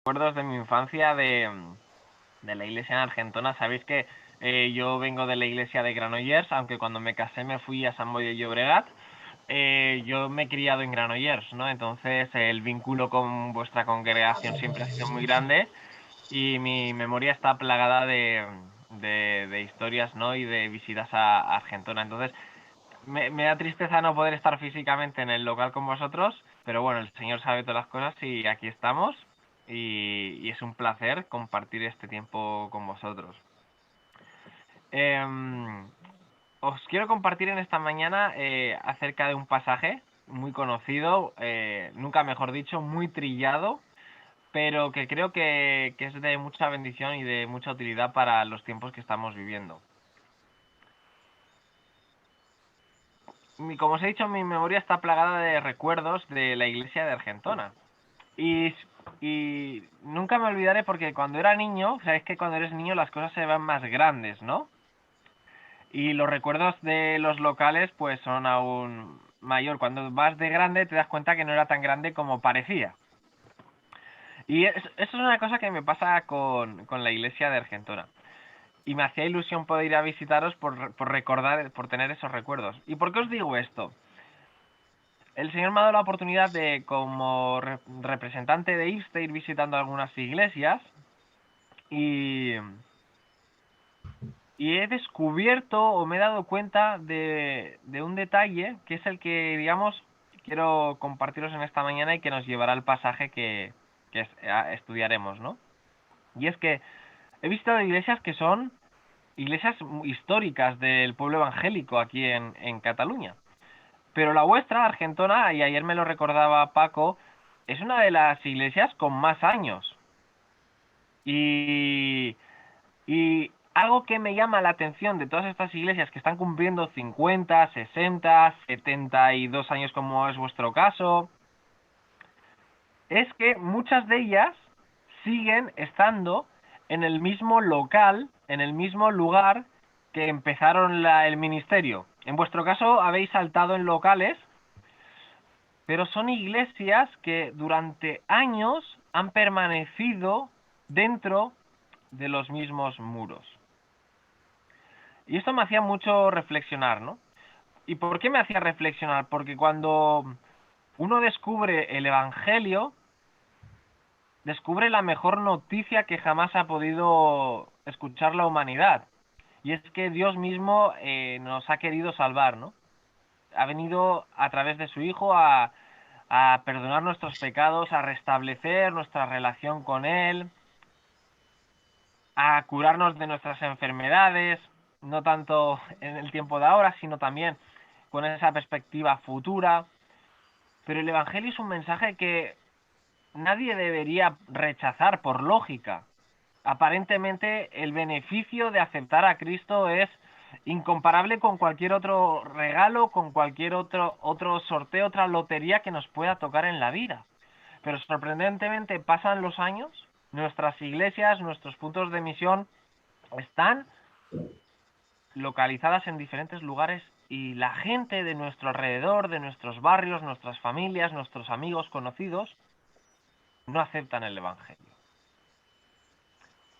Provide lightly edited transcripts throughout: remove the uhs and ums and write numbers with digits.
Recuerdos de mi infancia de la iglesia en Argentona. Sabéis que yo vengo de la iglesia de Granollers, aunque cuando me casé me fui a Sant Boi de Llobregat. Yo me he criado en Granollers, ¿no? Entonces el vínculo con vuestra congregación siempre ha sido muy grande y mi memoria está plagada de historias, ¿no? Y de visitas a Argentona. Entonces me da tristeza no poder estar físicamente en el local con vosotros, pero bueno, el Señor sabe todas las cosas y aquí estamos y es un placer compartir este tiempo con vosotros. Em, Os quiero compartir en esta mañana acerca de un pasaje muy conocido, nunca mejor dicho, muy trillado, pero que creo que es de mucha bendición y de mucha utilidad para los tiempos que estamos viviendo. Como os he dicho, mi memoria está plagada de recuerdos de la iglesia de Argentona. Y, y nunca me olvidaré porque cuando era niño, sabes que cuando eres niño las cosas se ven más grandes, ¿no? Y los recuerdos de los locales pues son aún mayor. Cuando vas de grande te das cuenta que no era tan grande como parecía. Y eso es una cosa que me pasa con la iglesia de Argentona. Y me hacía ilusión poder ir a visitaros por recordar, por tener esos recuerdos. ¿Y por qué os digo esto? El Señor me ha dado la oportunidad de, como representante de IFSTE, ir visitando algunas iglesias y, y he descubierto o me he dado cuenta de un detalle que es el que, digamos, quiero compartiros en esta mañana y que nos llevará al pasaje que estudiaremos, ¿no? Y es que he visitado iglesias que son iglesias históricas del pueblo evangélico aquí en Cataluña. Pero la vuestra, Argentona, y ayer me lo recordaba Paco, es una de las iglesias con más años. Y, y algo que me llama la atención de todas estas iglesias que están cumpliendo 50, 60, 72 años como es vuestro caso, es que muchas de ellas siguen estando en el mismo local, en el mismo lugar que empezaron el ministerio. En vuestro caso habéis saltado en locales, pero son iglesias que durante años han permanecido dentro de los mismos muros. Y esto me hacía mucho reflexionar, ¿no? ¿Y por qué me hacía reflexionar? Porque cuando uno descubre el Evangelio, descubre la mejor noticia que jamás ha podido escuchar la humanidad. Y es que Dios mismo nos ha querido salvar, ¿no? Ha venido a través de su Hijo a perdonar nuestros pecados, a restablecer nuestra relación con Él, a curarnos de nuestras enfermedades, no tanto en el tiempo de ahora, sino también con esa perspectiva futura. Pero el Evangelio es un mensaje que nadie debería rechazar por lógica. Aparentemente, el beneficio de aceptar a Cristo es incomparable con cualquier otro regalo, con cualquier otro sorteo, otra lotería que nos pueda tocar en la vida. Pero sorprendentemente pasan los años, nuestras iglesias, nuestros puntos de misión están localizadas en diferentes lugares y la gente de nuestro alrededor, de nuestros barrios, nuestras familias, nuestros amigos conocidos, no aceptan el Evangelio.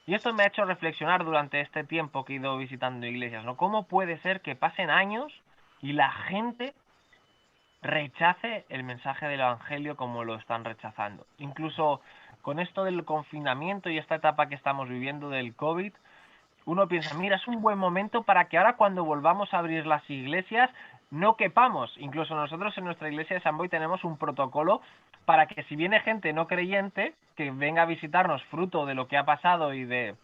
Y esto me ha hecho reflexionar durante este tiempo que he ido visitando iglesias, ¿no? ¿Cómo puede ser que pasen años y la gente rechace el mensaje del Evangelio como lo están rechazando? Incluso con esto del confinamiento y esta etapa que estamos viviendo del COVID, uno piensa, mira, es un buen momento para que ahora cuando volvamos a abrir las iglesias no quepamos. Incluso nosotros en nuestra iglesia de San Boi tenemos un protocolo para que si viene gente no creyente que venga a visitarnos fruto de lo que ha pasado y de,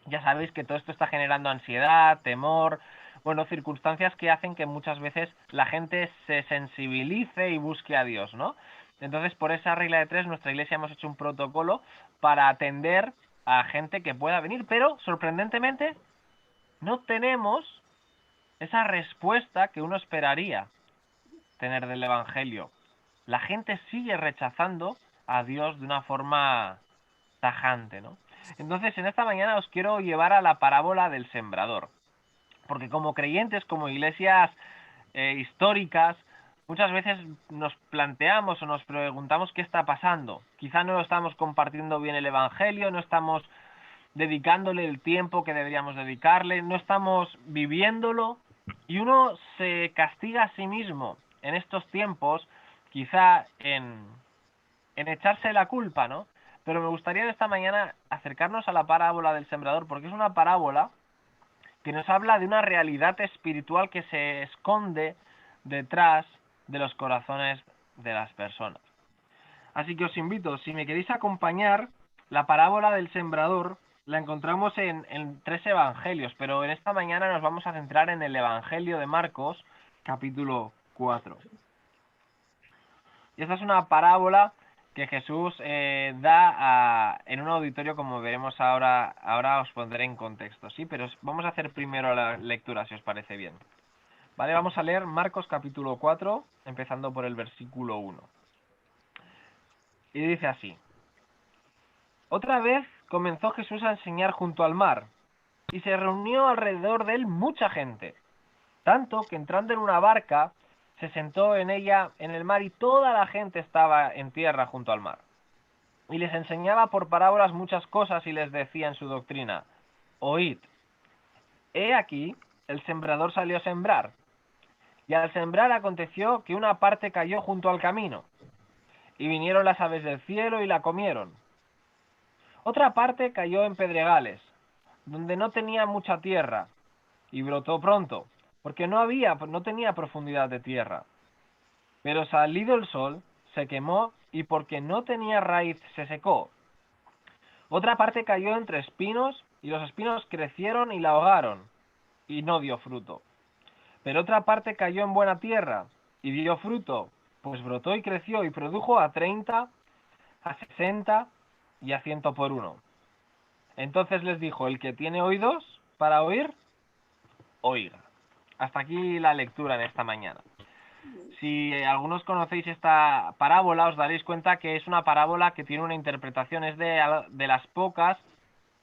ya sabéis que todo esto está generando ansiedad, temor, bueno, circunstancias que hacen que muchas veces la gente se sensibilice y busque a Dios, ¿no? Entonces, por esa regla de tres, nuestra iglesia hemos hecho un protocolo para atender a gente que pueda venir, pero sorprendentemente no tenemos esa respuesta que uno esperaría tener del Evangelio. La gente sigue rechazando a Dios de una forma tajante, ¿no? Entonces, en esta mañana os quiero llevar a la parábola del sembrador, porque como creyentes, como iglesias históricas, muchas veces nos planteamos o nos preguntamos qué está pasando. Quizá no estamos compartiendo bien el Evangelio, no estamos dedicándole el tiempo que deberíamos dedicarle, no estamos viviéndolo, y uno se castiga a sí mismo en estos tiempos, quizá en echarse la culpa, ¿no? Pero me gustaría esta mañana acercarnos a la parábola del sembrador, porque es una parábola que nos habla de una realidad espiritual que se esconde detrás de los corazones de las personas. Así que os invito, si me queréis acompañar, la parábola del sembrador la encontramos en 3 evangelios, pero en esta mañana nos vamos a centrar en el Evangelio de Marcos, capítulo 4. Y esta es una parábola que Jesús en un auditorio, como veremos ahora. Ahora os pondré en contexto, ¿sí? Pero vamos a hacer primero la lectura, si os parece bien. Vale, vamos a leer Marcos capítulo 4, empezando por el versículo 1. Y dice así: Otra vez comenzó Jesús a enseñar junto al mar, y se reunió alrededor de él mucha gente, tanto que entrando en una barca, se sentó en ella en el mar, y toda la gente estaba en tierra junto al mar. Y les enseñaba por parábolas muchas cosas, y les decía en su doctrina: Oíd, he aquí, el sembrador salió a sembrar. Y al sembrar aconteció que una parte cayó junto al camino, y vinieron las aves del cielo y la comieron. Otra parte cayó en pedregales, donde no tenía mucha tierra, y brotó pronto, porque no tenía profundidad de tierra. Pero salido el sol, se quemó, y porque no tenía raíz, se secó. Otra parte cayó entre espinos, y los espinos crecieron y la ahogaron, y no dio fruto. Pero otra parte cayó en buena tierra, y dio fruto, pues brotó y creció, y produjo a 30, a 60 y a 100 por uno. Entonces les dijo: el que tiene oídos para oír, oiga. Hasta aquí la lectura en esta mañana. Si algunos conocéis esta parábola, os daréis cuenta que es una parábola que tiene una interpretación, es de las pocas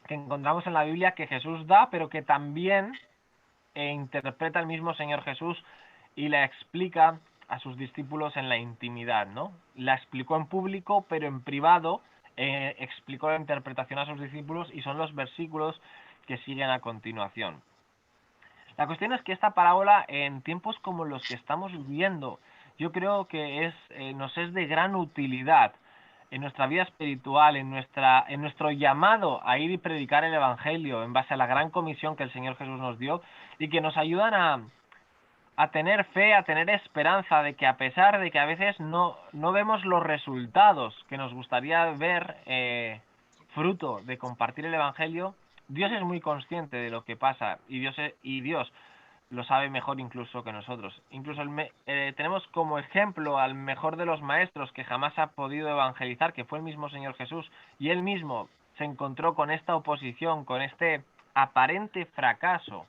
que encontramos en la Biblia que Jesús da, pero que también interpreta el mismo Señor Jesús y la explica a sus discípulos en la intimidad, ¿no? La explicó en público, pero en privado explicó la interpretación a sus discípulos, y son los versículos que siguen a continuación. La cuestión es que esta parábola, en tiempos como los que estamos viviendo, yo creo que nos es de gran utilidad en nuestra vida espiritual, en nuestro llamado a ir y predicar el Evangelio en base a la gran comisión que el Señor Jesús nos dio, y que nos ayudan a tener fe, a tener esperanza de que, a pesar de que a veces no vemos los resultados que nos gustaría ver fruto de compartir el Evangelio, Dios es muy consciente de lo que pasa, y Dios lo sabe mejor incluso que nosotros. Incluso tenemos como ejemplo al mejor de los maestros que jamás ha podido evangelizar, que fue el mismo Señor Jesús, y él mismo se encontró con esta oposición, con este aparente fracaso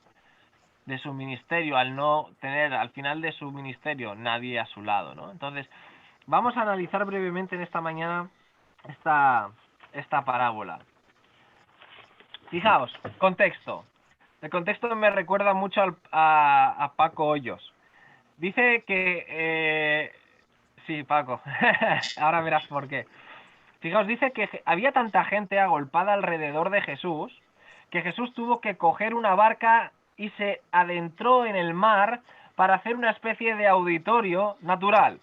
de su ministerio, al no tener al final de su ministerio nadie a su lado, ¿no? Entonces, vamos a analizar brevemente en esta mañana esta parábola. Fijaos, contexto. El contexto me recuerda mucho a Paco Hoyos. Dice que... sí, Paco. Ahora verás por qué. Fijaos, dice que había tanta gente agolpada alrededor de Jesús, que Jesús tuvo que coger una barca y se adentró en el mar para hacer una especie de auditorio natural.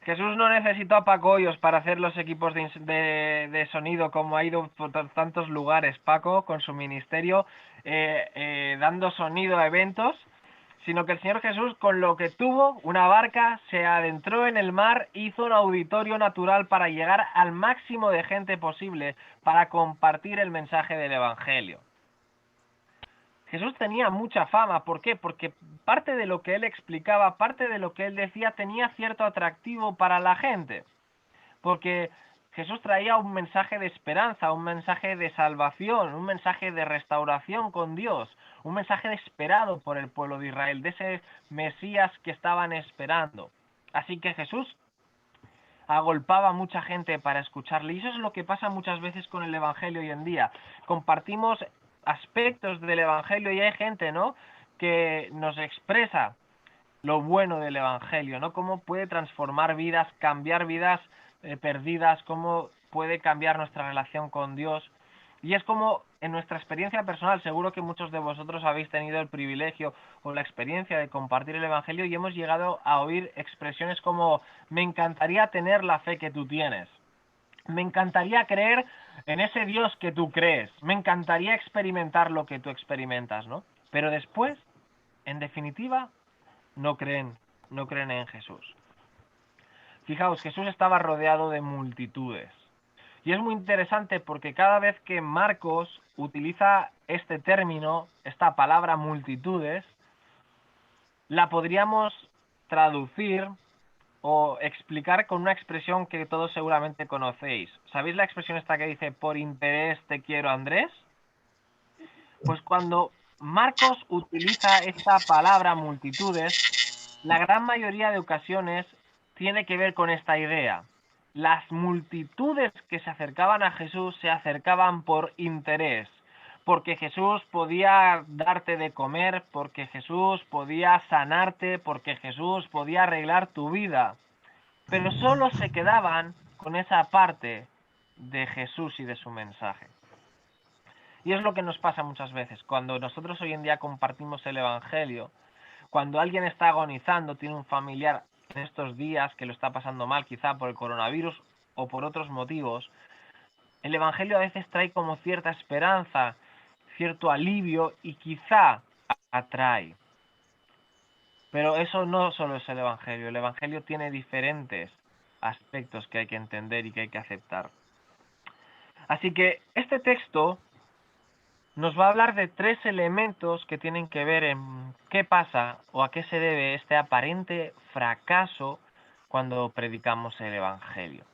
Jesús no necesitó a Paco Hoyos para hacer los equipos de sonido, como ha ido por tantos lugares Paco con su ministerio, dando sonido a eventos, sino que el Señor Jesús, con lo que tuvo, una barca, se adentró en el mar, hizo un auditorio natural para llegar al máximo de gente posible para compartir el mensaje del Evangelio. Jesús tenía mucha fama. ¿Por qué? Porque parte de lo que él explicaba, parte de lo que él decía, tenía cierto atractivo para la gente. Porque Jesús traía un mensaje de esperanza, un mensaje de salvación, un mensaje de restauración con Dios, un mensaje esperado por el pueblo de Israel, de ese Mesías que estaban esperando. Así que Jesús agolpaba a mucha gente para escucharle, y eso es lo que pasa muchas veces con el Evangelio hoy en día. Compartimos aspectos del Evangelio y hay gente, ¿no?, que nos expresa lo bueno del Evangelio, ¿no? Cómo puede transformar vidas, cambiar vidas perdidas, cómo puede cambiar nuestra relación con Dios. Y es como en nuestra experiencia personal, seguro que muchos de vosotros habéis tenido el privilegio o la experiencia de compartir el Evangelio y hemos llegado a oír expresiones como me encantaría tener la fe que tú tienes. Me encantaría creer en ese Dios que tú crees. Me encantaría experimentar lo que tú experimentas, ¿no? Pero después, en definitiva, no creen, no creen en Jesús. Fijaos, Jesús estaba rodeado de multitudes. Y es muy interesante porque cada vez que Marcos utiliza este término, esta palabra multitudes, la podríamos traducir o explicar con una expresión que todos seguramente conocéis. ¿Sabéis la expresión esta que dice por interés te quiero, Andrés? Pues cuando Marcos utiliza esta palabra multitudes, la gran mayoría de ocasiones tiene que ver con esta idea. Las multitudes que se acercaban a Jesús se acercaban por interés, porque Jesús podía darte de comer, porque Jesús podía sanarte, porque Jesús podía arreglar tu vida. Pero solo se quedaban con esa parte de Jesús y de su mensaje. Y es lo que nos pasa muchas veces. Cuando nosotros hoy en día compartimos el Evangelio, cuando alguien está agonizando, tiene un familiar en estos días que lo está pasando mal, quizá por el coronavirus o por otros motivos, el Evangelio a veces trae como cierta esperanza, cierto alivio y quizá atrae. Pero eso no solo es el Evangelio tiene diferentes aspectos que hay que entender y que hay que aceptar. Así que este texto nos va a hablar de 3 elementos que tienen que ver en qué pasa o a qué se debe este aparente fracaso cuando predicamos el Evangelio.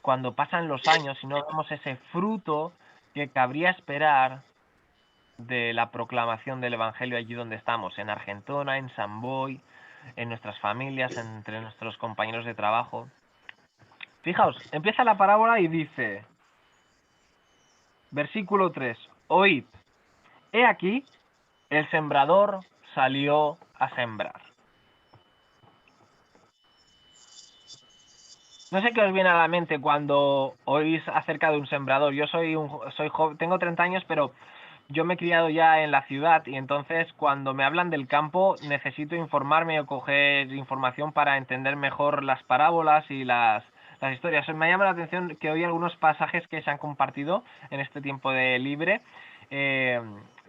Cuando pasan los años y no vemos ese fruto que cabría esperar de la proclamación del Evangelio allí donde estamos, en Argentona, en San Boi, en nuestras familias, entre nuestros compañeros de trabajo. Fijaos, empieza la parábola y dice, versículo 3, oíd, he aquí, el sembrador salió a sembrar. No sé qué os viene a la mente cuando oís acerca de un sembrador. Yo soy joven, tengo 30 años, pero yo me he criado ya en la ciudad y entonces cuando me hablan del campo necesito informarme o coger información para entender mejor las parábolas y las historias. Me llama la atención que hoy algunos pasajes que se han compartido en este tiempo de libre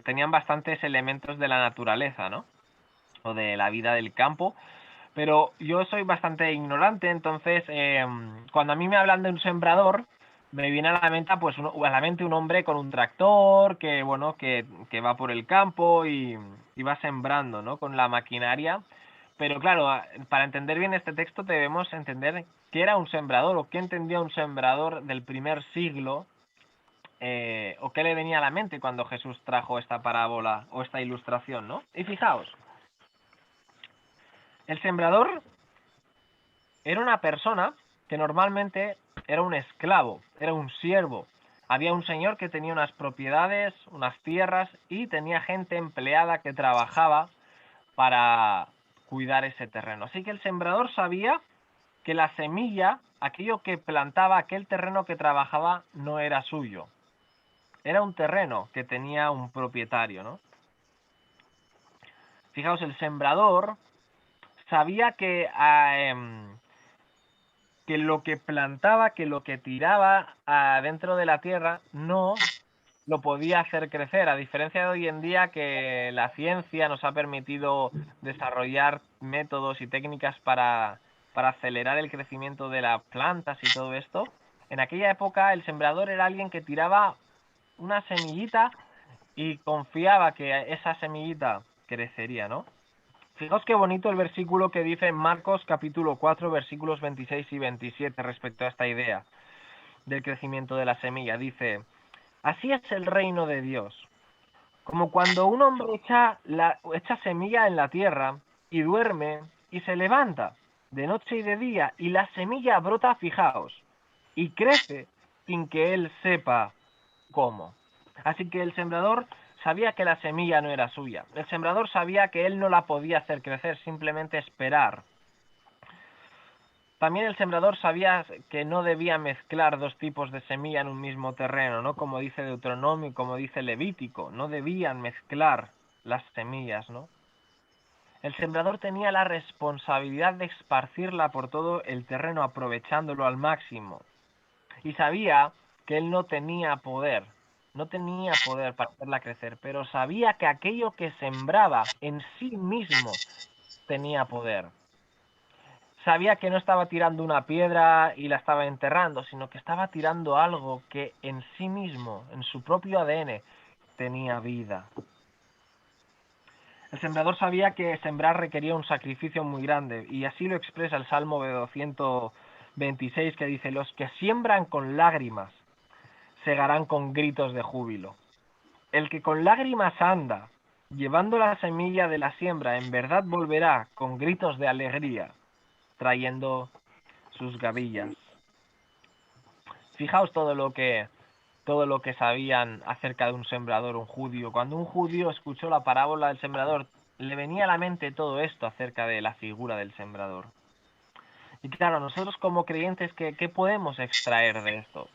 tenían bastantes elementos de la naturaleza, ¿no? O de la vida del campo. Pero yo soy bastante ignorante, entonces cuando a mí me hablan de un sembrador, me viene a la mente un hombre con un tractor que bueno que va por el campo y va sembrando, ¿no? Con la maquinaria. Pero claro, para entender bien este texto debemos entender qué era un sembrador o qué entendía un sembrador del primer siglo o qué le venía a la mente cuando Jesús trajo esta parábola o esta ilustración, ¿no? Y fijaos, el sembrador era una persona que normalmente era un esclavo, era un siervo. Había un señor que tenía unas propiedades, unas tierras y tenía gente empleada que trabajaba para cuidar ese terreno. Así que el sembrador sabía que la semilla, aquello que plantaba, aquel terreno que trabajaba, no era suyo. Era un terreno que tenía un propietario, ¿no? Fijaos, el sembrador sabía que lo que plantaba, que lo que tiraba adentro de la tierra no lo podía hacer crecer, a diferencia de hoy en día que la ciencia nos ha permitido desarrollar métodos y técnicas para acelerar el crecimiento de las plantas y todo esto. En aquella época el sembrador era alguien que tiraba una semillita y confiaba que esa semillita crecería, ¿no? Fijaos qué bonito el versículo que dice en Marcos capítulo 4 versículos 26 y 27 respecto a esta idea del crecimiento de la semilla. Dice, así es el reino de Dios, como cuando un hombre echa semilla en la tierra y duerme y se levanta de noche y de día y la semilla brota, fijaos, y crece sin que él sepa cómo. Así que el sembrador sabía que la semilla no era suya. El sembrador sabía que él no la podía hacer crecer, simplemente esperar. También el sembrador sabía que no debía mezclar dos tipos de semilla en un mismo terreno, ¿no? Como dice Deuteronomio, como dice Levítico, no debían mezclar las semillas, ¿no? El sembrador tenía la responsabilidad de esparcirla por todo el terreno, aprovechándolo al máximo. Y sabía que él no tenía poder para hacerla crecer, pero sabía que aquello que sembraba en sí mismo tenía poder. Sabía que no estaba tirando una piedra y la estaba enterrando, sino que estaba tirando algo que en sí mismo, en su propio ADN, tenía vida. El sembrador sabía que sembrar requería un sacrificio muy grande, y así lo expresa el Salmo de 226, que dice: los que siembran con lágrimas segarán con gritos de júbilo. El que con lágrimas anda, llevando la semilla de la siembra, en verdad volverá con gritos de alegría, trayendo sus gavillas. Fijaos todo lo que sabían acerca de un sembrador, un judío. Cuando un judío escuchó la parábola del sembrador, le venía a la mente todo esto acerca de la figura del sembrador. Y claro, nosotros como creyentes, ¿qué podemos extraer de esto?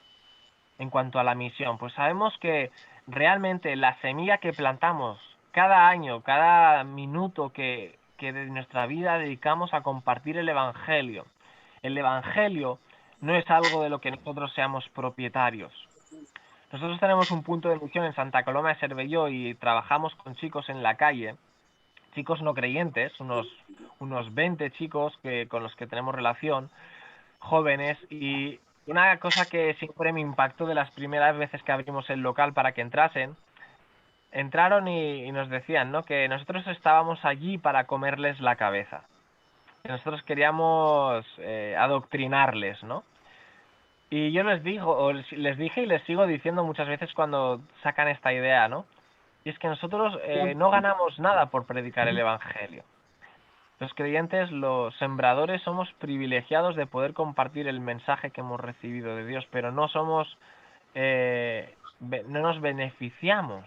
En cuanto a la misión, pues sabemos que realmente la semilla que plantamos cada año, cada minuto que de nuestra vida dedicamos a compartir el Evangelio no es algo de lo que nosotros seamos propietarios. Nosotros tenemos un punto de misión en Santa Coloma de Cervelló y trabajamos con chicos en la calle, chicos no creyentes, unos 20 chicos con los que tenemos relación, jóvenes, y una cosa que siempre me impactó de las primeras veces que abrimos el local para que entraron y nos decían, ¿no?, que nosotros estábamos allí para comerles la cabeza, que nosotros queríamos adoctrinarles, ¿no? Y yo les dije y les sigo diciendo muchas veces cuando sacan esta idea, ¿no? Y es que nosotros no ganamos nada por predicar el Evangelio. Los creyentes, los sembradores, somos privilegiados de poder compartir el mensaje que hemos recibido de Dios, pero no nos beneficiamos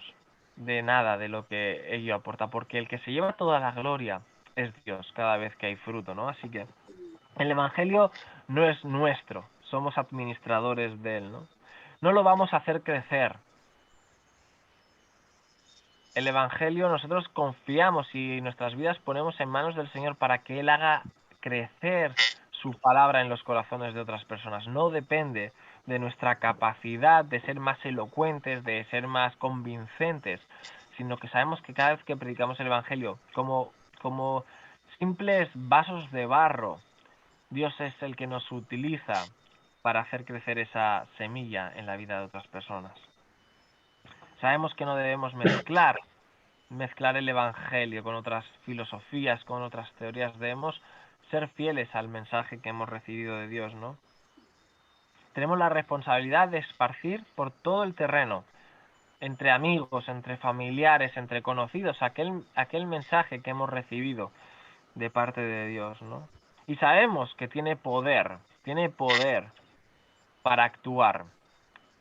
de nada de lo que ello aporta, porque el que se lleva toda la gloria es Dios cada vez que hay fruto, ¿no? Así que el Evangelio no es nuestro, somos administradores de él, ¿no? No lo vamos a hacer crecer. El Evangelio nosotros confiamos y nuestras vidas ponemos en manos del Señor para que Él haga crecer su palabra en los corazones de otras personas. No depende de nuestra capacidad de ser más elocuentes, de ser más convincentes, sino que sabemos que cada vez que predicamos el Evangelio, como simples vasos de barro, Dios es el que nos utiliza para hacer crecer esa semilla en la vida de otras personas. Sabemos que no debemos mezclar el Evangelio con otras filosofías, con otras teorías. Debemos ser fieles al mensaje que hemos recibido de Dios, ¿no? Tenemos la responsabilidad de esparcir por todo el terreno, entre amigos, entre familiares, entre conocidos, aquel mensaje que hemos recibido de parte de Dios, ¿no? Y sabemos que tiene poder para actuar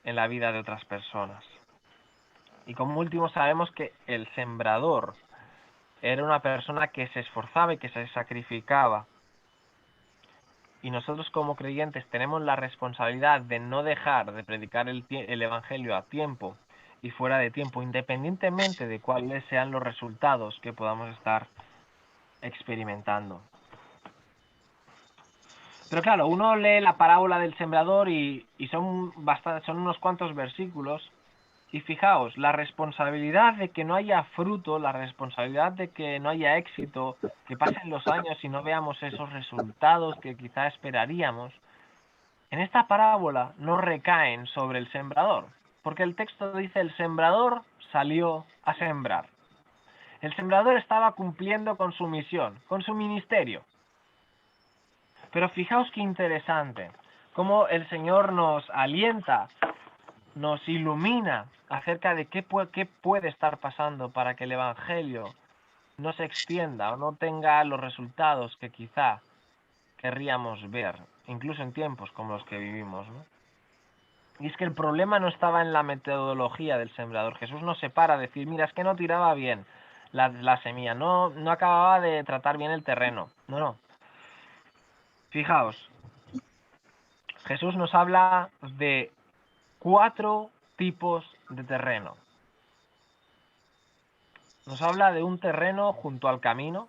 en la vida de otras personas. Y como último sabemos que el sembrador era una persona que se esforzaba y que se sacrificaba. Y nosotros como creyentes tenemos la responsabilidad de no dejar de predicar el Evangelio a tiempo y fuera de tiempo, independientemente de cuáles sean los resultados que podamos estar experimentando. Pero claro, uno lee la parábola del sembrador y son unos cuantos versículos. Y fijaos, la responsabilidad de que no haya fruto, la responsabilidad de que no haya éxito, que pasen los años y no veamos esos resultados que quizá esperaríamos, en esta parábola no recaen sobre el sembrador, porque el texto dice: el sembrador salió a sembrar. El sembrador estaba cumpliendo con su misión, con su ministerio. Pero fijaos qué interesante, cómo el Señor nos alienta, nos ilumina acerca de qué puede estar pasando para que el Evangelio no se extienda o no tenga los resultados que quizá querríamos ver, incluso en tiempos como los que vivimos, ¿no? Y es que el problema no estaba en la metodología del sembrador. Jesús no se para a decir, mira, es que no tiraba bien la semilla, no acababa de tratar bien el terreno. No. Fijaos, Jesús nos habla de 4 tipos de terreno. Nos habla de un terreno junto al camino,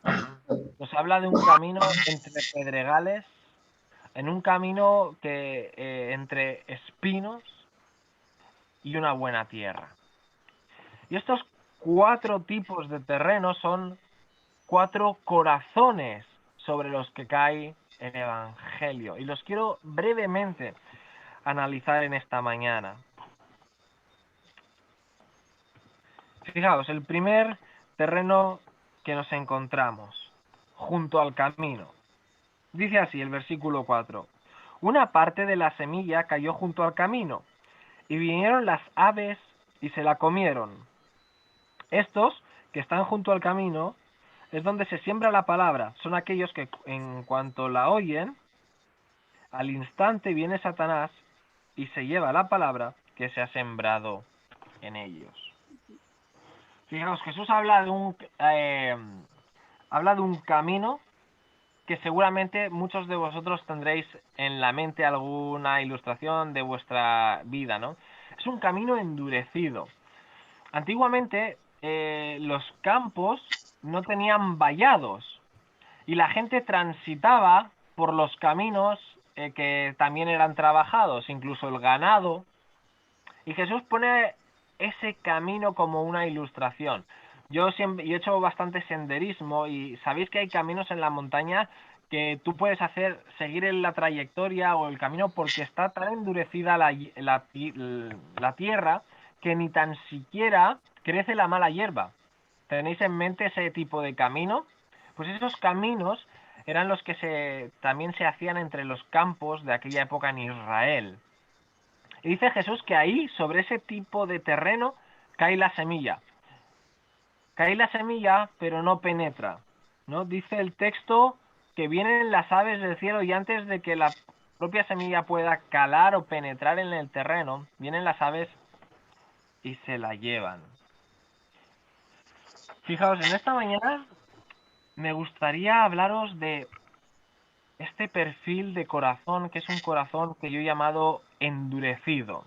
nos habla de un camino entre pedregales, en un camino que entre espinos y una buena tierra. Y estos 4 tipos de terreno son 4 corazones sobre los que cae el Evangelio. Y los quiero brevemente analizar en esta mañana. Fijaos, el primer terreno que nos encontramos junto al camino. Dice así el versículo 4. Una parte de la semilla cayó junto al camino, y vinieron las aves y se la comieron. Estos que están junto al camino es donde se siembra la palabra. Son aquellos que en cuanto la oyen, al instante viene Satanás y se lleva la palabra que se ha sembrado en ellos. Fijaos, Jesús habla de un camino que seguramente muchos de vosotros tendréis en la mente alguna ilustración de vuestra vida, ¿no? Es un camino endurecido. Antiguamente los campos no tenían vallados y la gente transitaba por los caminos que también eran trabajados, incluso el ganado. Y Jesús pone ese camino como una ilustración. Yo he hecho bastante senderismo y sabéis que hay caminos en la montaña que tú puedes seguir en la trayectoria o el camino porque está tan endurecida la tierra que ni tan siquiera crece la mala hierba. ¿Tenéis en mente ese tipo de camino? Pues esos caminos eran los que también se hacían entre los campos de aquella época en Israel. Y dice Jesús que ahí, sobre ese tipo de terreno, cae la semilla. Cae la semilla, pero no penetra, ¿no? Dice el texto que vienen las aves del cielo y antes de que la propia semilla pueda calar o penetrar en el terreno, vienen las aves y se la llevan. Fijaos, en esta mañana me gustaría hablaros de este perfil de corazón, que es un corazón que yo he llamado endurecido.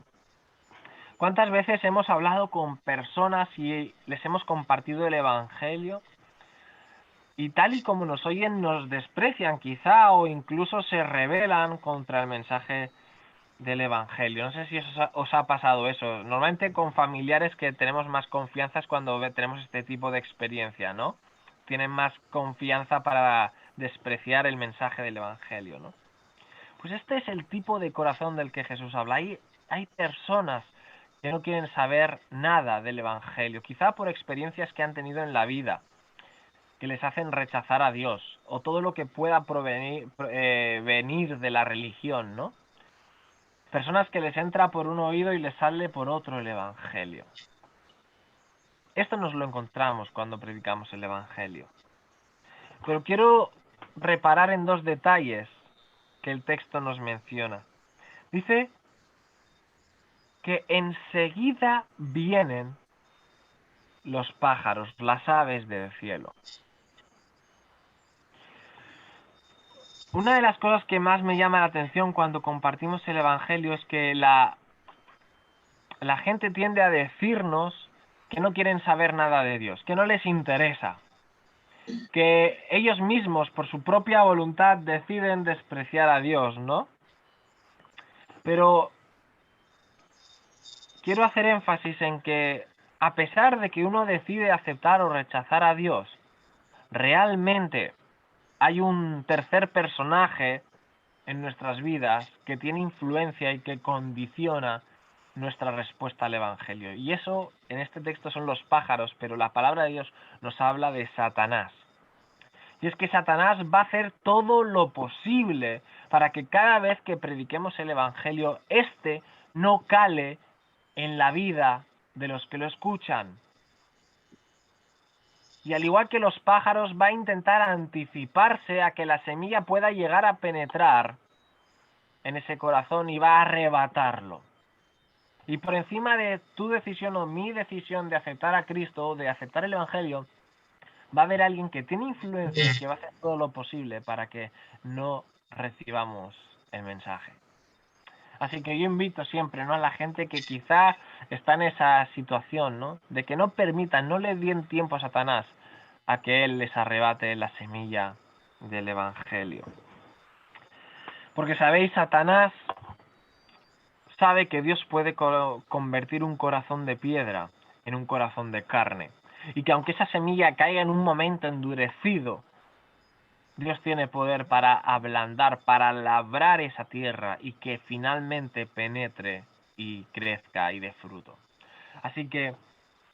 ¿Cuántas veces hemos hablado con personas y les hemos compartido el Evangelio? Y tal y como nos oyen, nos desprecian quizá o incluso se rebelan contra el mensaje del Evangelio. No sé si os ha pasado eso. Normalmente con familiares que tenemos más confianza es cuando tenemos este tipo de experiencia, ¿no? Tienen más confianza para despreciar el mensaje del Evangelio, ¿no? Pues este es el tipo de corazón del que Jesús habla. Hay personas que no quieren saber nada del Evangelio, quizá por experiencias que han tenido en la vida, que les hacen rechazar a Dios, o todo lo que pueda venir de la religión, ¿no? Personas que les entra por un oído y les sale por otro el Evangelio. Esto nos lo encontramos cuando predicamos el Evangelio. Pero quiero reparar en 2 detalles que el texto nos menciona. Dice que enseguida vienen los pájaros, las aves del cielo. Una de las cosas que más me llama la atención cuando compartimos el Evangelio es que la gente tiende a decirnos que no quieren saber nada de Dios, que no les interesa, que ellos mismos por su propia voluntad deciden despreciar a Dios, ¿no? Pero quiero hacer énfasis en que a pesar de que uno decide aceptar o rechazar a Dios, realmente hay un tercer personaje en nuestras vidas que tiene influencia y que condiciona nuestra respuesta al Evangelio. Y eso en este texto son los pájaros, pero la palabra de Dios nos habla de Satanás. Y es que Satanás va a hacer todo lo posible para que cada vez que prediquemos el Evangelio, éste no cale en la vida de los que lo escuchan. Y al igual que los pájaros, va a intentar anticiparse a que la semilla pueda llegar a penetrar en ese corazón y va a arrebatarlo. Y por encima de tu decisión o mi decisión de aceptar a Cristo, de aceptar el Evangelio, va a haber alguien que tiene influencia y que va a hacer todo lo posible para que no recibamos el mensaje. Así que yo invito siempre, ¿no?, a la gente que quizá está en esa situación, ¿no?, de que no permitan, no le den tiempo a Satanás a que él les arrebate la semilla del Evangelio. Porque sabéis, Satanás sabe que Dios puede convertir un corazón de piedra en un corazón de carne. Y que aunque esa semilla caiga en un momento endurecido, Dios tiene poder para ablandar, para labrar esa tierra y que finalmente penetre y crezca y dé fruto. Así que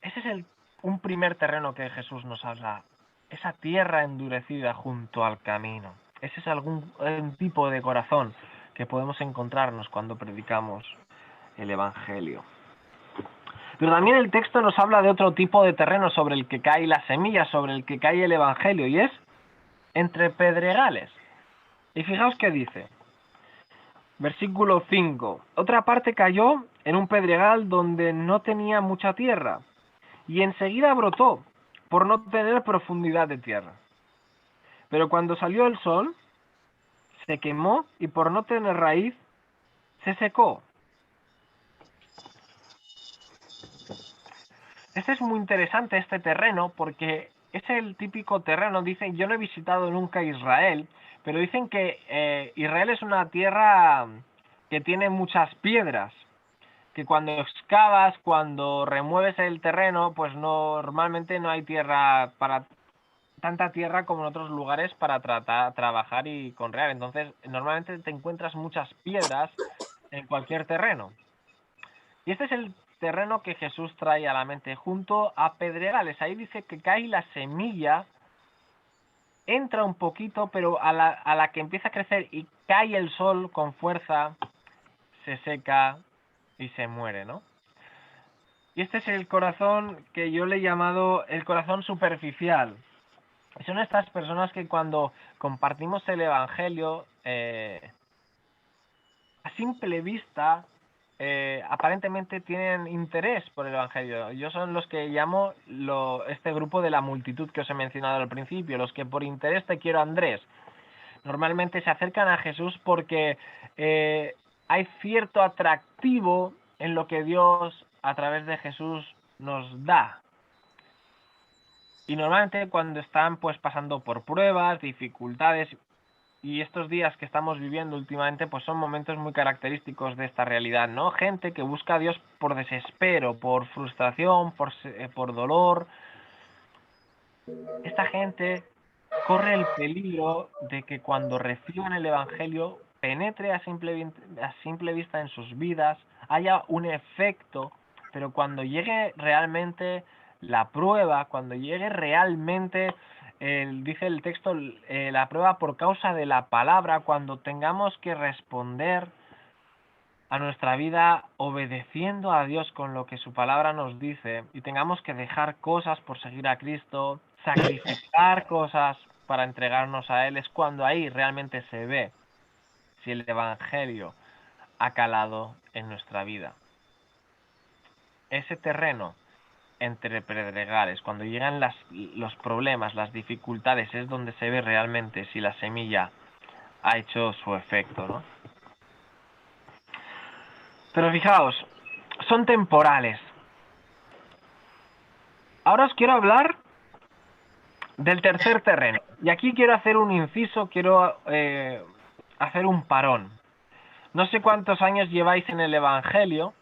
ese es un primer terreno que Jesús nos habla, esa tierra endurecida junto al camino. Ese es un tipo de corazón que podemos encontrarnos cuando predicamos el Evangelio. Pero también el texto nos habla de otro tipo de terreno sobre el que cae la semilla, sobre el que cae el Evangelio, y es entre pedregales. Y fijaos qué dice. Versículo 5. Otra parte cayó en un pedregal donde no tenía mucha tierra, y enseguida brotó, por no tener profundidad de tierra. Pero cuando salió el sol, se quemó y por no tener raíz, se secó. Este es muy interesante, este terreno, porque es el típico terreno. Dicen, yo no he visitado nunca Israel, pero dicen que Israel es una tierra que tiene muchas piedras, que cuando excavas, cuando remueves el terreno, pues normalmente no hay tierra para tanta tierra como en otros lugares para trabajar y conrear. Entonces, normalmente te encuentras muchas piedras en cualquier terreno. Y este es el terreno que Jesús trae a la mente, junto a pedregales. Ahí dice que cae la semilla, entra un poquito, pero a la que empieza a crecer y cae el sol con fuerza, se seca y se muere, ¿no? Y este es el corazón que yo le he llamado el corazón superficial. Son estas personas que cuando compartimos el Evangelio, a simple vista, aparentemente tienen interés por el Evangelio. Yo son los que llamo este grupo de la multitud que os he mencionado al principio, los que por interés te quiero, Andrés. Normalmente se acercan a Jesús porque hay cierto atractivo en lo que Dios a través de Jesús nos da. Y normalmente cuando están pues pasando por pruebas, dificultades, y estos días que estamos viviendo últimamente pues son momentos muy característicos de esta realidad, ¿no? Gente que busca a Dios por desespero, por frustración, por dolor. Esta gente corre el peligro de que cuando reciban el Evangelio penetre a simple vista en sus vidas, haya un efecto, pero cuando llegue realmente la prueba, cuando llegue realmente, dice el texto, la prueba por causa de la palabra, cuando tengamos que responder a nuestra vida obedeciendo a Dios con lo que su palabra nos dice y tengamos que dejar cosas por seguir a Cristo, sacrificar cosas para entregarnos a Él, es cuando ahí realmente se ve si el Evangelio ha calado en nuestra vida. Ese terreno entre pedregales, cuando llegan los problemas, las dificultades, es donde se ve realmente si la semilla ha hecho su efecto, ¿no? Pero fijaos, son temporales. Ahora os quiero hablar del tercer terreno. Y aquí quiero hacer un inciso, quiero hacer un parón. No sé cuántos años lleváis en el Evangelio.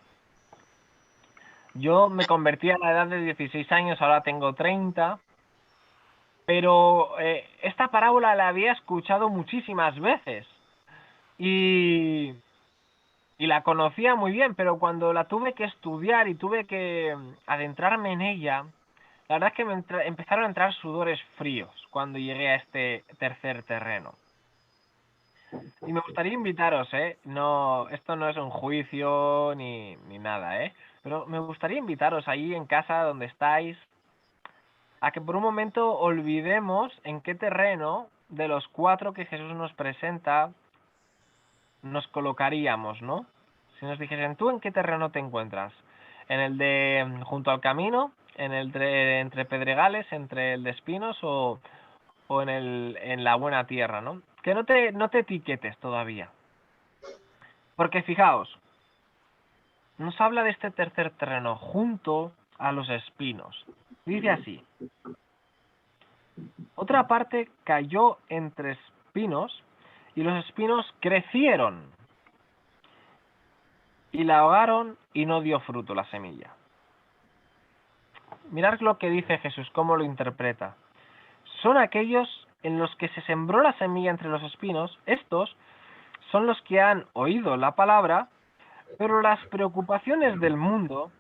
Yo me convertí a la edad de 16 años, ahora tengo 30. Pero esta parábola la había escuchado muchísimas veces. Y la conocía muy bien, pero cuando la tuve que estudiar y tuve que adentrarme en ella, la verdad es que me empezaron a entrar sudores fríos cuando llegué a este tercer terreno. Y me gustaría invitaros, no, esto no es un juicio ni nada, pero me gustaría invitaros ahí en casa donde estáis a que por un momento olvidemos en qué terreno de los 4 que Jesús nos presenta nos colocaríamos, ¿no? Si nos dijesen, ¿tú en qué terreno te encuentras? ¿En el de junto al camino? ¿En el de entre pedregales? ¿Entre el de espinos? ¿O en la buena tierra, ¿no? Que no te etiquetes todavía. Porque fijaos, nos habla de este tercer terreno junto a los espinos. Dice así: otra parte cayó entre espinos y los espinos crecieron y la ahogaron y no dio fruto la semilla. Mirad lo que dice Jesús, cómo lo interpreta. Son aquellos en los que se sembró la semilla entre los espinos. Estos son los que han oído la palabra, pero las preocupaciones del mundo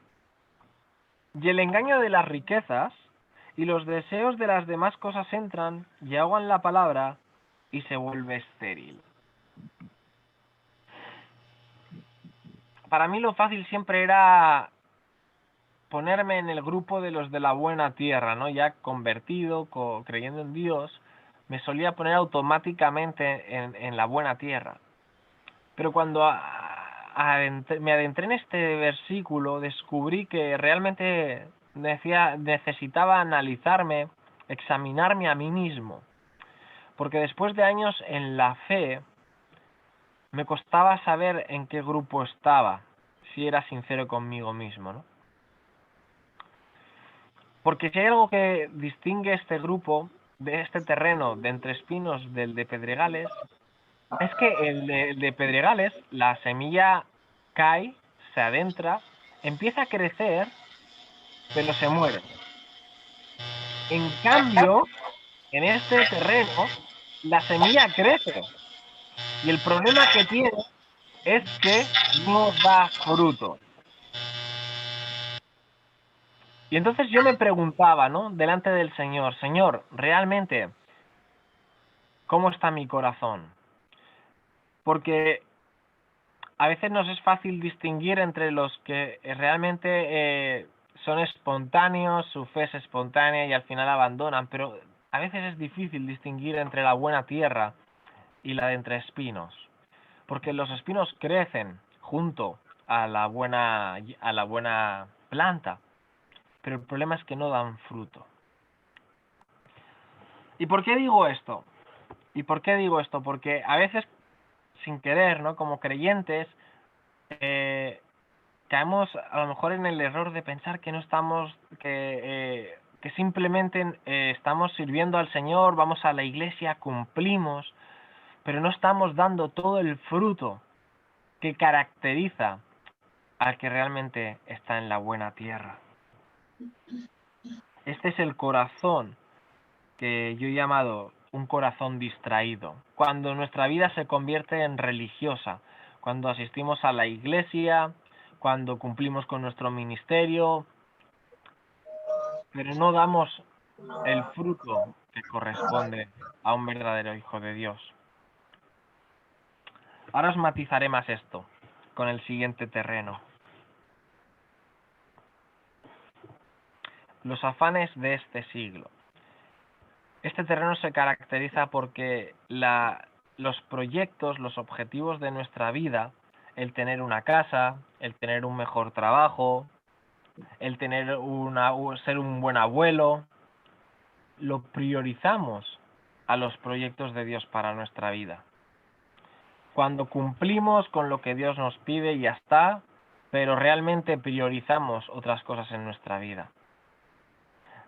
y el engaño de las riquezas y los deseos de las demás cosas entran y ahogan la palabra y se vuelve estéril. Para mí lo fácil siempre era ponerme en el grupo de los de la buena tierra, ¿no? Ya convertido, creyendo en Dios, me solía poner automáticamente en la buena tierra. Pero cuando me adentré en este versículo, descubrí que realmente necesitaba analizarme, examinarme a mí mismo. Porque después de años en la fe, me costaba saber en qué grupo estaba, si era sincero conmigo mismo, ¿no? Porque si hay algo que distingue este grupo, de este terreno de entre espinos del de pedregales, es que el de pedregales, la semilla cae, se adentra, empieza a crecer, pero se muere. En cambio, en este terreno, la semilla crece. Y el problema que tiene es que no da fruto. Y entonces yo me preguntaba, ¿no? Delante del Señor, Señor, realmente, ¿cómo está mi corazón? Porque a veces nos es fácil distinguir entre los que realmente son espontáneos, su fe es espontánea y al final abandonan, pero a veces es difícil distinguir entre la buena tierra y la de entre espinos, porque los espinos crecen junto a la buena planta, pero el problema es que no dan fruto. ¿Y por qué digo esto? Porque a veces, sin querer, ¿no? Como creyentes, caemos a lo mejor en el error de pensar que no estamos, que simplemente estamos sirviendo al Señor, vamos a la iglesia, cumplimos, pero no estamos dando todo el fruto que caracteriza al que realmente está en la buena tierra. Este es el corazón que yo he llamado un corazón distraído. Cuando nuestra vida se convierte en religiosa, cuando asistimos a la iglesia, cuando cumplimos con nuestro ministerio, pero no damos el fruto que corresponde a un verdadero hijo de Dios. Ahora os matizaré más esto con el siguiente terreno. Los afanes de este siglo. Este terreno se caracteriza porque los proyectos, los objetivos de nuestra vida, el tener una casa, el tener un mejor trabajo, el tener ser un buen abuelo, lo priorizamos a los proyectos de Dios para nuestra vida. Cuando cumplimos con lo que Dios nos pide, ya está, pero realmente priorizamos otras cosas en nuestra vida.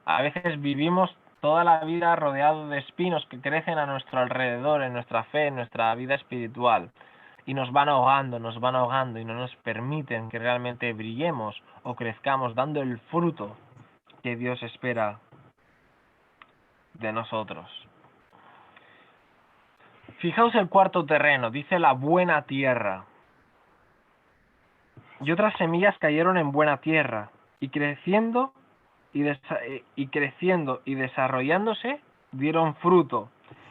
A veces vivimos toda la vida rodeados de espinos que crecen a nuestro alrededor, en nuestra fe, en nuestra vida espiritual, y nos van ahogando y no nos permiten que realmente brillemos o crezcamos dando el fruto que Dios espera de nosotros. Fijaos el cuarto terreno, dice la buena tierra. Y otras semillas cayeron en buena tierra, y creciendo y desarrollándose, dieron fruto,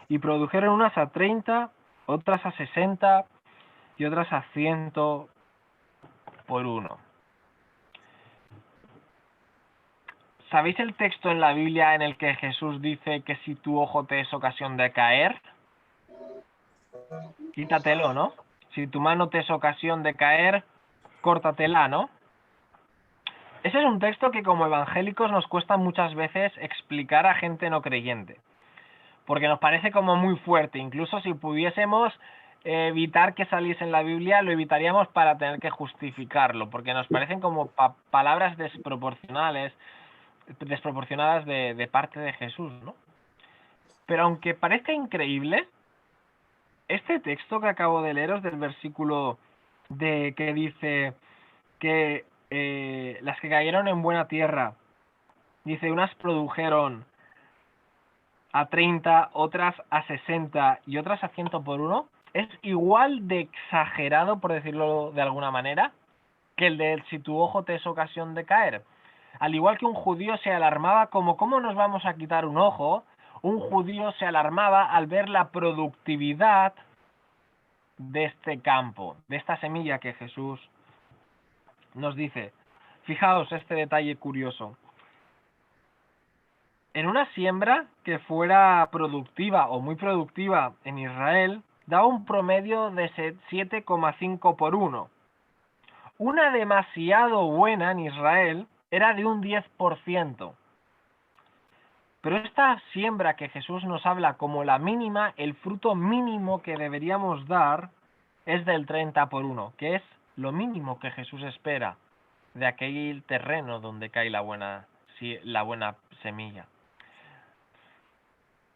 y produjeron unas a 30, otras a 60 y otras a 100 por uno. ¿Sabéis el texto en la Biblia en el que Jesús dice que si tu ojo te es ocasión de caer, quítatelo, ¿no? Si tu mano te es ocasión de caer, córtatela, ¿no? Ese es un texto que como evangélicos nos cuesta muchas veces explicar a gente no creyente, porque nos parece como muy fuerte. Incluso si pudiésemos evitar que saliese en la Biblia, lo evitaríamos para tener que justificarlo, porque nos parecen como palabras desproporcionadas de parte de Jesús, ¿no? Pero aunque parezca increíble, este texto que acabo de leeros del versículo de que dice que las que cayeron en buena tierra, dice, unas produjeron a 30, otras a 60 y otras a 100 por uno, es igual de exagerado, por decirlo de alguna manera, que el de si tu ojo te es ocasión de caer. Al igual que un judío se alarmaba como ¿cómo nos vamos a quitar un ojo? Un judío se alarmaba al ver la productividad de este campo, de esta semilla que Jesús nos dice. Fijaos este detalle curioso. En una siembra que fuera productiva o muy productiva en Israel, daba un promedio de 7,5 por 1. Una demasiado buena en Israel era de un 10%. Pero esta siembra que Jesús nos habla como la mínima, el fruto mínimo que deberíamos dar es del 30 por 1, que es lo mínimo que Jesús espera de aquel terreno donde cae la buena semilla.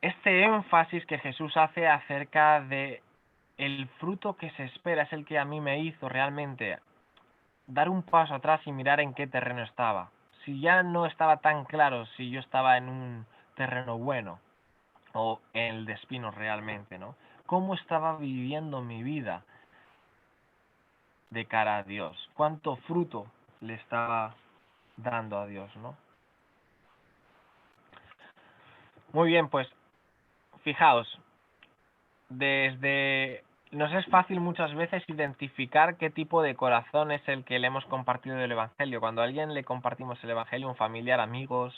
Este énfasis que Jesús hace acerca de el fruto que se espera es el que a mí me hizo realmente dar un paso atrás y mirar en qué terreno estaba. Si ya no estaba tan claro si yo estaba en un terreno bueno o en el de espinos realmente, ¿no? ¿Cómo estaba viviendo mi vida de cara a Dios? ¿Cuánto fruto le estaba dando a Dios, no? Muy bien, pues fijaos, nos es fácil muchas veces identificar qué tipo de corazón es el que le hemos compartido el Evangelio. Cuando a alguien le compartimos el Evangelio, un familiar, amigos,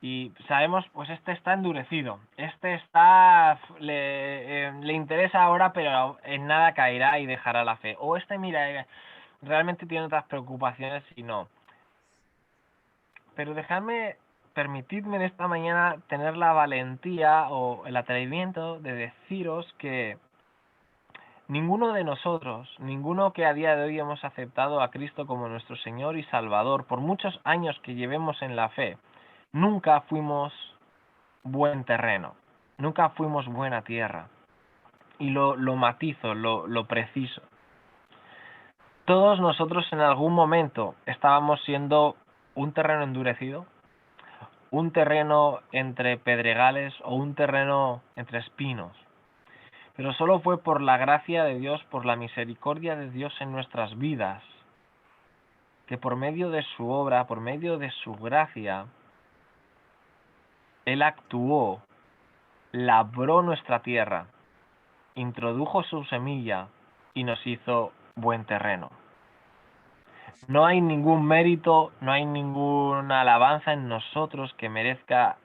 y sabemos, pues este está endurecido, le interesa ahora, pero en nada caerá y dejará la fe. O mira, realmente tiene otras preocupaciones y no. Pero permitidme en esta mañana tener la valentía o el atrevimiento de deciros que ninguno de nosotros, ninguno que a día de hoy hemos aceptado a Cristo como nuestro Señor y Salvador, por muchos años que llevemos en la fe, nunca fuimos buen terreno, nunca fuimos buena tierra. Y lo matizo, lo preciso. Todos nosotros en algún momento estábamos siendo un terreno endurecido, un terreno entre pedregales o un terreno entre espinos. Pero solo fue por la gracia de Dios, por la misericordia de Dios en nuestras vidas, que por medio de su obra, por medio de su gracia, Él actuó, labró nuestra tierra, introdujo su semilla y nos hizo buen terreno. No hay ningún mérito, no hay ninguna alabanza en nosotros que merezca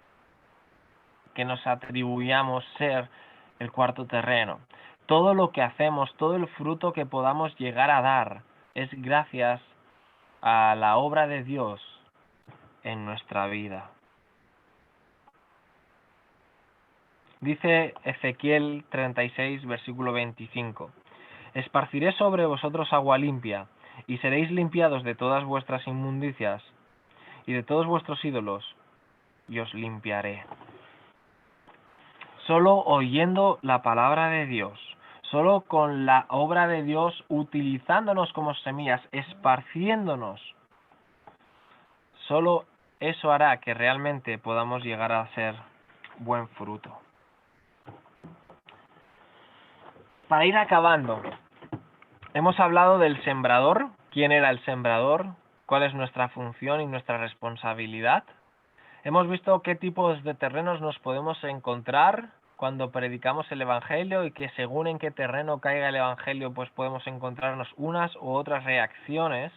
que nos atribuyamos ser el cuarto terreno. Todo lo que hacemos, todo el fruto que podamos llegar a dar es gracias a la obra de Dios en nuestra vida. Dice Ezequiel 36, versículo 25: Esparciré sobre vosotros agua limpia, y seréis limpiados de todas vuestras inmundicias, y de todos vuestros ídolos, y os limpiaré. Solo oyendo la palabra de Dios, solo con la obra de Dios utilizándonos como semillas, esparciéndonos, solo eso hará que realmente podamos llegar a ser buen fruto. Para ir acabando, hemos hablado del sembrador, quién era el sembrador, cuál es nuestra función y nuestra responsabilidad. Hemos visto qué tipos de terrenos nos podemos encontrar cuando predicamos el Evangelio y que según en qué terreno caiga el Evangelio, pues podemos encontrarnos unas u otras reacciones.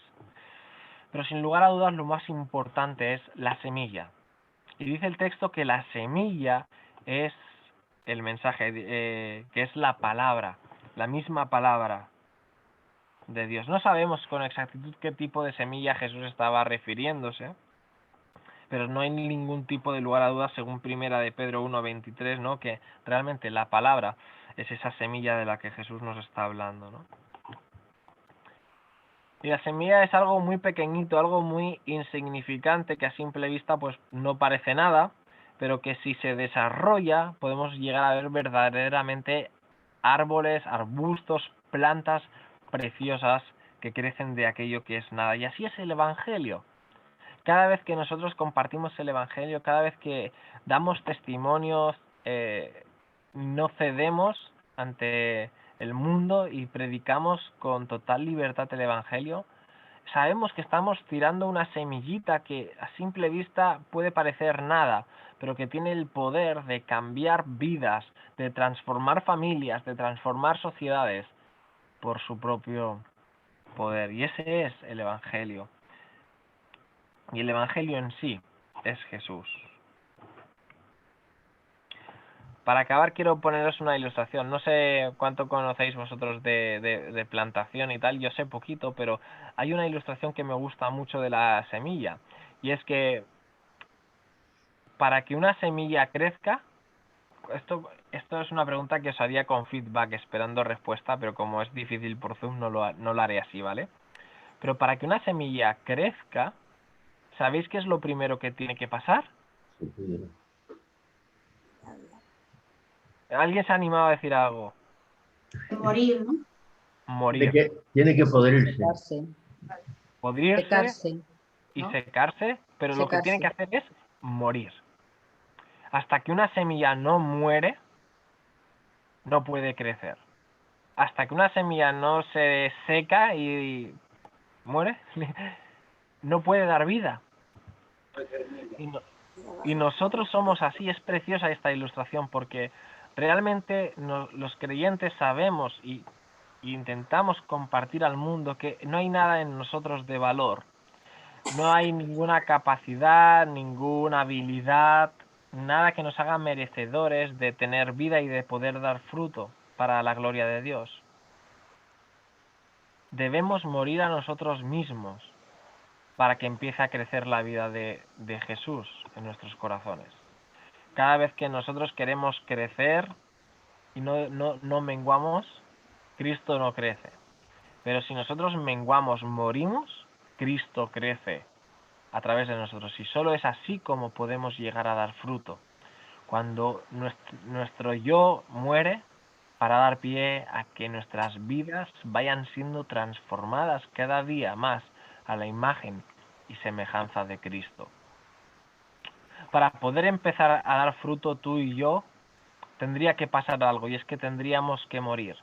Pero sin lugar a dudas lo más importante es la semilla. Y dice el texto que la semilla es el mensaje, que es la palabra, la misma palabra. de Dios. No sabemos con exactitud qué tipo de semilla Jesús estaba refiriéndose, pero no hay ningún tipo de lugar a dudas, según Primera de Pedro 1:23, ¿no? Que realmente la palabra es esa semilla de la que Jesús nos está hablando, ¿no? Y la semilla es algo muy pequeñito, algo muy insignificante, que a simple vista pues no parece nada, pero que si se desarrolla podemos llegar a ver verdaderamente árboles, arbustos, plantas preciosas que crecen de aquello que es nada. Y así es el Evangelio. Cada vez que nosotros compartimos el Evangelio, cada vez que damos testimonios, no cedemos ante el mundo y predicamos con total libertad el Evangelio, sabemos que estamos tirando una semillita que a simple vista puede parecer nada, pero que tiene el poder de cambiar vidas, de transformar familias, de transformar sociedades por su propio poder. Y ese es el Evangelio. Y el Evangelio en sí es Jesús. Para acabar quiero poneros una ilustración. No sé cuánto conocéis vosotros de plantación y tal, yo sé poquito, pero hay una ilustración que me gusta mucho de la semilla. Y es que para que una semilla crezca, esto es una pregunta que os haría con feedback esperando respuesta, pero como es difícil por Zoom no lo haré así, ¿vale? Pero para que una semilla crezca, ¿sabéis qué es lo primero que tiene que pasar? ¿Alguien se ha animado a decir algo? Morir, ¿no? De Morir. que tiene que poderse. Secarse, Podrirse secarse, y ¿no? secarse, pero lo que tiene que Secarse. hacer es morir. Hasta que una semilla no muere, no puede crecer. Hasta que una semilla no se seca y muere, no puede dar vida. Y, y nosotros somos así. Es preciosa esta ilustración porque realmente los creyentes sabemos y intentamos compartir al mundo que no hay nada en nosotros de valor. No hay ninguna capacidad, ninguna habilidad, nada que nos haga merecedores de tener vida y de poder dar fruto para la gloria de Dios. Debemos morir a nosotros mismos para que empiece a crecer la vida de Jesús en nuestros corazones. Cada vez que nosotros queremos crecer y no menguamos, Cristo no crece. Pero si nosotros menguamos, morimos, Cristo crece a través de nosotros. Y solo es así como podemos llegar a dar fruto. Cuando nuestro yo muere para dar pie a que nuestras vidas vayan siendo transformadas cada día más a la imagen y semejanza de Cristo. Para poder empezar a dar fruto tú y yo, tendría que pasar algo, y es que tendríamos que morir.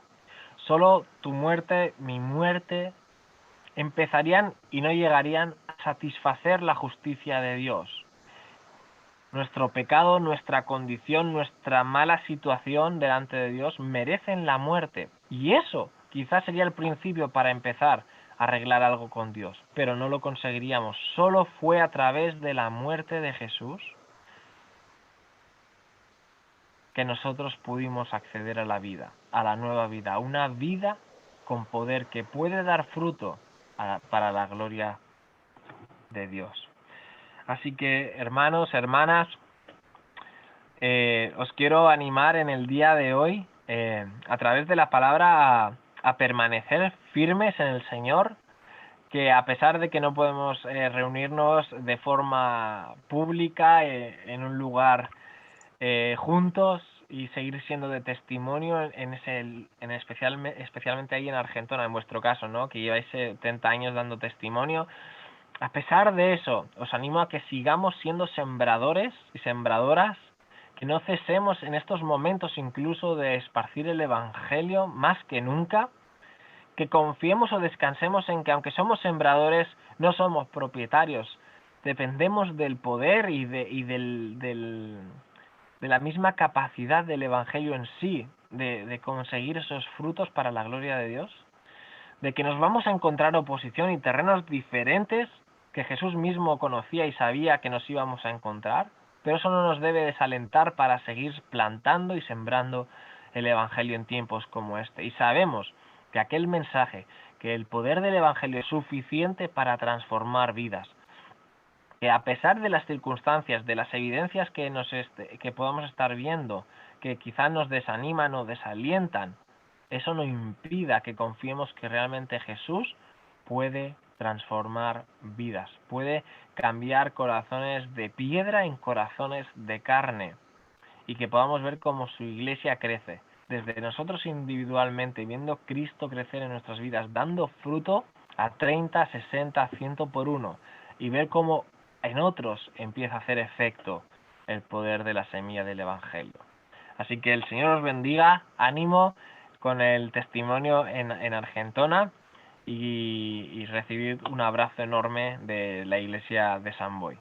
Solo tu muerte, mi muerte, empezarían y no llegarían a satisfacer la justicia de Dios. Nuestro pecado, nuestra condición, nuestra mala situación delante de Dios merecen la muerte. Y eso quizás sería el principio para empezar a arreglar algo con Dios, pero no lo conseguiríamos. Solo fue a través de la muerte de Jesús que nosotros pudimos acceder a la vida, a la nueva vida, a una vida con poder que puede dar fruto para la gloria de Dios. Así que, hermanos, hermanas, os quiero animar en el día de hoy, a través de la palabra, a permanecer firmes en el Señor, que a pesar de que no podemos reunirnos de forma pública en un lugar juntos y seguir siendo de testimonio especialmente ahí en Argentina, en vuestro caso, ¿no? Que lleváis 70 años dando testimonio. A pesar de eso, os animo a que sigamos siendo sembradores y sembradoras, que no cesemos en estos momentos incluso de esparcir el Evangelio más que nunca, que confiemos o descansemos en que aunque somos sembradores, no somos propietarios, dependemos del poder y de la misma capacidad del Evangelio en sí, de conseguir esos frutos para la gloria de Dios, de que nos vamos a encontrar oposición y terrenos diferentes que Jesús mismo conocía y sabía que nos íbamos a encontrar, pero eso no nos debe desalentar para seguir plantando y sembrando el Evangelio en tiempos como este. Y sabemos que aquel mensaje que el poder del Evangelio es suficiente para transformar vidas. Que a pesar de las circunstancias, de las evidencias que podamos estar viendo, que quizás nos desaniman o desalientan, eso no impida que confiemos que realmente Jesús puede transformar vidas, puede cambiar corazones de piedra en corazones de carne, y que podamos ver cómo su iglesia crece, desde nosotros individualmente, viendo Cristo crecer en nuestras vidas, dando fruto a 30, 60, 100 por uno, y ver cómo en otros empieza a hacer efecto el poder de la semilla del Evangelio. Así que el Señor os bendiga, ánimo con el testimonio en Argentona, y recibid un abrazo enorme de la iglesia de San Boi.